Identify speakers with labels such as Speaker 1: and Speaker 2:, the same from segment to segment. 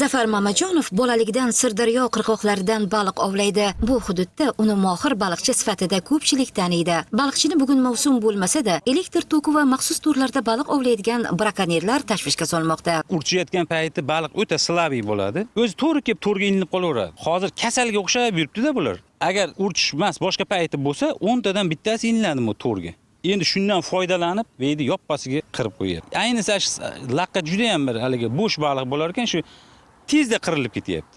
Speaker 1: Zafar Mamajonov bolaligidan Sirdaryo qirg'oqlaridan baliq ovlaydi. Bu hududda uni mohir baliqchi sifatida ko'pchilik taniydi. Baliqchini bugun mavsum bo'lmasa-da, elektr toki va maxsus turlarda baliq ovlaydigan brakonyerlar tashvishga solmoqda.
Speaker 2: Urchayotgan payti baliq o'ta slabiy bo'ladi. O'zi to'g'ri kelib to'rga ilinib qolaveradi. Hozir kasalga o'xshab yuribdi-da bular. Agar urchish emas, boshqa payti bo'lsa, 10 tadan bittasi ilinadi bu to'rga. Endi shundan foydalanib, veydi yoppasiga qirib qo'yadi. Ayniqsa laqqa juda ham bir haligi bo'sh baliq bo'lar ekan, shu tezda qirilib ketyapti.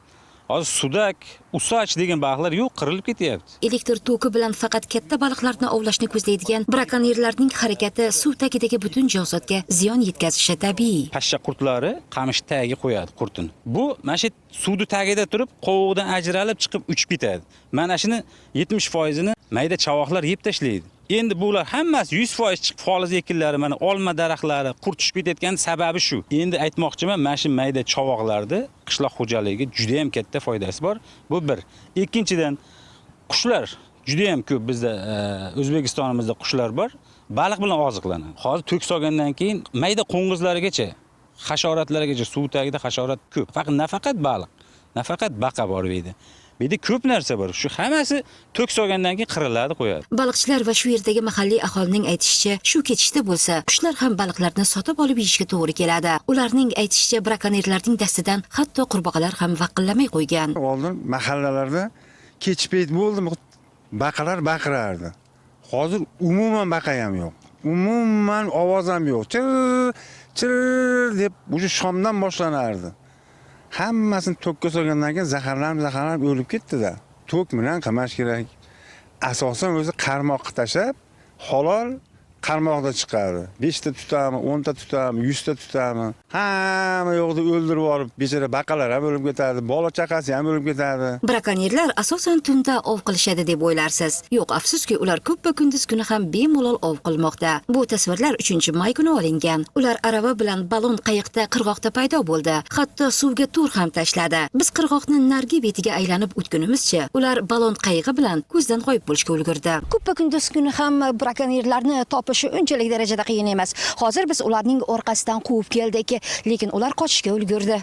Speaker 2: Hozir sudak, usach degan baliqlar yo'q, qirilib ketyapti.
Speaker 1: Elektr toki bilan faqat katta baliqlarni ovlashni ko'zlaydigan brakonyerlarning harakati suv tagidagi butun jonzotga ziyon yetkazishi tabiiy.
Speaker 2: Pashsha qurtlari qamish tagiga qo'yadi qurtini. Bu mana shu suvni tagida turib, qovoqdan ajralib chiqib uchib ketadi. Mana shuni 70%ni mayda chavoqlar yeb tashlaydi. Endi bular hammasi 100% chiqib foliz ekinlari, mana olma daraxtlari qurt tushib ketayotgan sababi shu. Endi aytmoqchiman, mana shu mayda chavoqlarda qishloq xo'jaligiga juda ham katta foydasi bor. Bu bir. Ikkinchidan, qushlar juda ham ko'p bizda O'zbekistonimizda qushlar bor. Baliq bilan oziqlanadi. Hozir to'k solgandan keyin mayda qo'ng'izlarigacha, hasharotlargacha suv tagida hasharot ko'p. Faqat nafaqat baliq, nafaqat baqa bor edi. Bu yerda ko'p narsa bor. Shu hammasi to'k solgandan keyin qiriladi, qo'yadi.
Speaker 1: Baliqchilar va shu yerdagi mahalliy aholining aytishicha, shu ketishda bo'lsa, qushlar ham baliqlarni sotib olib yeyishga to'g'ri keladi. Ularning aytishicha, brakonyerlarning dastidan hatto qurbaqalar ham vaqillamay qo'ygan.
Speaker 3: Oldin mahallalarda kech payt bo'ldi, baqalar baqirardi. Hozir umuman baqa ham yo'q. Umuman ovoz ham yo'q. Chir deb o'sha shomdan boshlanardi. Hammasini to'kka solgandan keyin zaharlanib o'lib ketdi-da. To'k bilan qamash kerak. Asosan o'zi qarmoqqa tashab, halol qarmoqda chiqadi. 5 ta tutami, 10 ta tutami, 100 ta tutami. Hamma yo'qni o'ldirib olib, bechara baqalar ham o'lib ketadi, bola chaqasi ham o'lib ketadi.
Speaker 1: Brakonyerlar asosan tunda ov qilishadi deb o'ylarsiz. Yo'q, afsuski, ular ko'p va kunduz kuni ham bemalol ov qilmoqda. Bu tasvirlar 3-may kuni olingan. Ular arava bilan balon qayiqda qirg'oqda paydo bo'ldi. Hatto suvga tur ham tashladi. Biz qirg'oqni nargi betiga aylanib o'tgunimizcha, ular balon qayig'i bilan ko'zdan g'oyib bo'lishga ulgurdi. Ko'p va kunduz kuni ham brakonyerlarni topishi unchalik darajada qiyin emas. Hozir biz ularning orqasidan quvib keldik, lekin ular qochishga ulgurdi.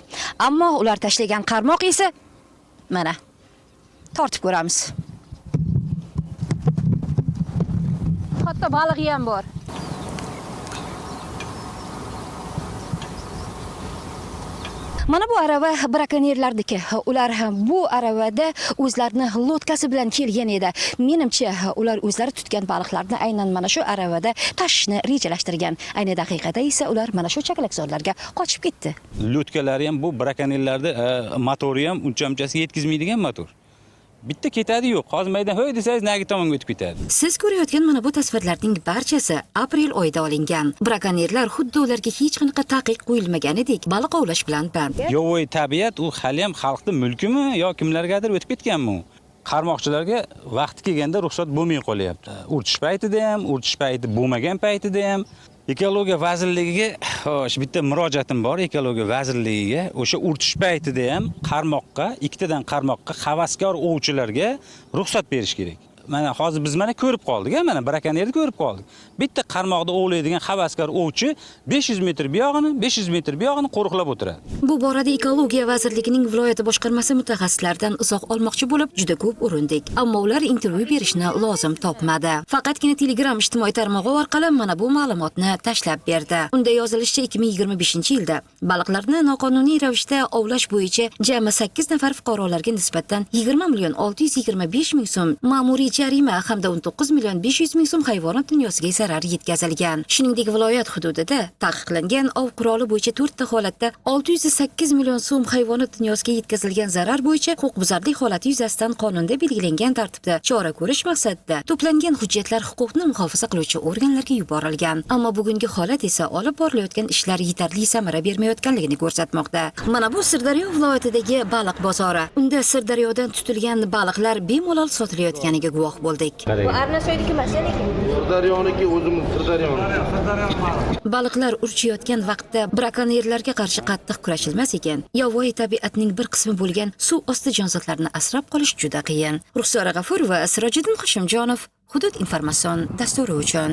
Speaker 1: Ammo ular tashlagan qarmoq esa mana tortib ko'ramiz. Hatto balig'i ham bor. Mana bu arava brakonyerlardiki. Ular bu aravada o'zlarini lotkasi bilan kelgan edi. Menimcha, ular o'zlari tutgan baliqlarni aynan mana shu aravada tashishni rejalashtirgan. Ayni daqiqada esa ular mana shu chakalakzorlarga qochib ketdi.
Speaker 2: Lotkalari ham bu brakonyerlarda motori ham uncha-munchasi yetkazmaydigan motor. Bitta ketadi yo'q. Hozir maydan hoy desangiz nagi tomonga o'tib ketadi.
Speaker 1: Siz ko'rayotgan mana bu tasvirlarning barchasi aprel oyida olingan. Brakonyerlar xuddi ularga hech qanaqa taqiq qo'yilmaganidek baliq ovlash bilan band.
Speaker 2: Yovvoyi tabiat u hali ham xalqning mulkimi yo kimlargadir o'tib ketganmi? Qarmoqchilarga vaqti kelganda ruxsat bo'lmay qolyapti. Urchish paytida ham, urchish payti bo'lmagan paytida ham Ekologiya vazirligiga bitta murojaatim bor, ekologiya vazirligiga. O'sha urchish paytida ham qarmoqqa, ikkitadan qarmoqqa havaskor ovchilarga ruxsat berish kerak. Mana hozir biz mana ko'rib qoldik, mana brakonyerni ko'rib qoldik. Bitta qarmoqda ovlaydigan havaskor ovchi 500 metr bu yog'ini, 500 metr bu yog'ini qo'riqlab o'tiradi.
Speaker 1: Bu borada ekologiya vazirligining viloyat boshqarmasi mutaxassislaridan izoh olmoqchi bo'lib juda ko'p urindik, ammo ular intervyu berishni lozim topmadi. Faqatgina Telegram ijtimoiy tarmog'i orqali mana bu ma'lumotni tashlab berdi. Unda yozilishicha 2025-yilda baliqlarni noqonuniy ravishda ovlash bo'yicha jami 8 nafar fuqarolarga nisbatan 20,625,000 so'm ma'muriy jarima hamda 19,500,000 so'm hayvonot dunyosiga zarar yetkazilgan. Shuningdek, viloyat hududida taqiqlangan ov quroli bo'yicha 4 ta holatda 608 million so'm hayvonot dunyosiga yetkazilgan zarar bo'yicha huquqbuzarlik holati yuzasidan qonunda belgilangan tartibda chora ko'rish maqsadida to'plangan hujjatlar huquqni muhofaza qiluvchi organlarga yuborilgan. Ammo bugungi holat esa olib borilayotgan ishlar yetarli samara bermayotganligini ko'rsatmoqda. Mana bu Sirdaryo viloyatidagi baliq bozori. Unda Sirdaryodan tutilgan baliqlar bemalol sotilayotganiga guvoh bo'ldik.
Speaker 4: Bu Arnasoydagi masala ekan.
Speaker 5: Sirdaryoniki o'zimiz Sirdaryoni.
Speaker 1: Baliqlar urchayotgan vaqtda brakonyerlarga qarshi qattiq kurashilmas ekan. Yovvoyi tabiatning bir qismi bo'lgan suv osti jonzotlarini asrab qolish juda qiyin. Ruxsora G'afurova, Sirojiddin Hoshimjonov, Hudud informatsion dasturi uchun.